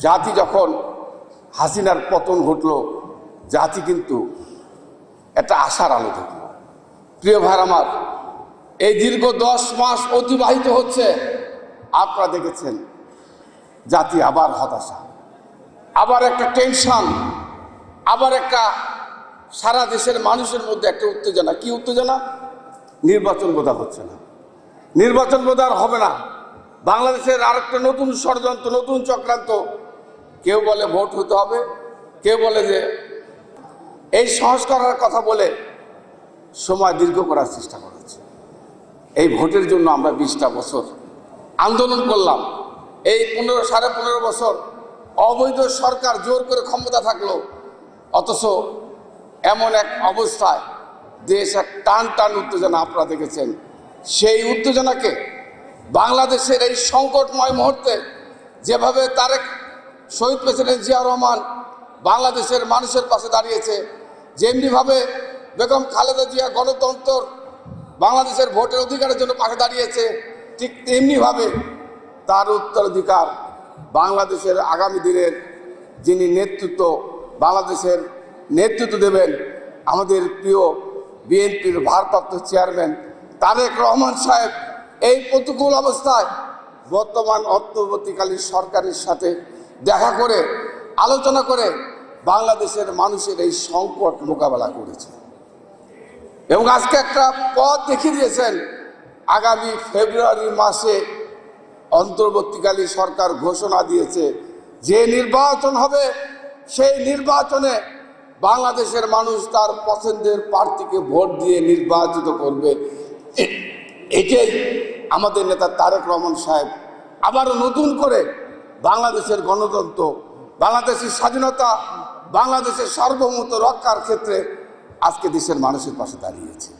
জাতি যখন হাসিনার পতন ঘটলো, জাতি কিন্তু একটা আশার আলো দেখল। প্রিয় ভাই আমার, এই দীর্ঘ 10 মাস অতিবাহিত হচ্ছে, আপনারা দেখেছেন জাতি আবার হতাশা, আবার একটা টেনশন, আবার একটা সারা দেশের মানুষের মধ্যে একটা উত্তেজনা। কি উত্তেজনা? নির্বাচন বোধহয় হচ্ছে না, নির্বাচন বোধহয় আর হবে না। বাংলাদেশের আরেকটা নতুন ষড়যন্ত্র, নতুন চক্রান্ত। কেউ বলে ভোট হতে হবে, কেউ বলে যে এই সংস্কারের কথা বলে সময় দীর্ঘ করার চেষ্টা করা হচ্ছে। এই ভোটের জন্য আমরা 20টা বছর আন্দোলন করলাম। এই 15.5 বছর অবৈধ সরকার জোর করে ক্ষমতা থাকলো, অথচ এমন এক অবস্থায় দেশ এক টান টান উত্তেজনা আপনারা দেখেছেন। সেই উত্তেজনাকে বাংলাদেশের এই সংকটময় মুহূর্তে যেভাবে তারেক শহীদ প্রেসিডেন্ট জিয়া রহমান বাংলাদেশের মানুষের পাশে দাঁড়িয়েছে, যেমনিভাবে বেগম খালেদা জিয়া গণতন্ত্র বাংলাদেশের ভোটের অধিকারের জন্য পাশে দাঁড়িয়েছে, ঠিক তেমনিভাবে তার উত্তরাধিকার বাংলাদেশের আগামী দিনের যিনি বাংলাদেশের নেতৃত্ব দেবেন, আমাদের প্রিয় বিএনপির ভারপ্রাপ্ত চেয়ারম্যান তারেক রহমান সাহেব এই প্রতিকূল অবস্থায় বর্তমান অন্তর্বর্তীকালীন সরকারের সাথে দেখা করে আলোচনা করে বাংলাদেশের মানুষের এই সংকট মোকাবেলা করেছে এবং আজকে একটা পথ দেখিয়ে দিয়েছেন। আগামী ফেব্রুয়ারি মাসে অন্তর্বর্তীকালীন সরকার ঘোষণা দিয়েছে যে নির্বাচন হবে, সেই নির্বাচনে বাংলাদেশের মানুষ তার পছন্দের প্রার্থীকে ভোট দিয়ে নির্বাচিত করবে। এটাই আমাদের নেতা তারেক রহমান সাহেব আবারও নতুন করে বাংলাদেশের গণতন্ত্র, বাংলাদেশের স্বাধীনতা, বাংলাদেশের সার্বভৌমত্ব রক্ষার ক্ষেত্রে আজকে দেশের মানুষের পাশে দাঁড়িয়েছে।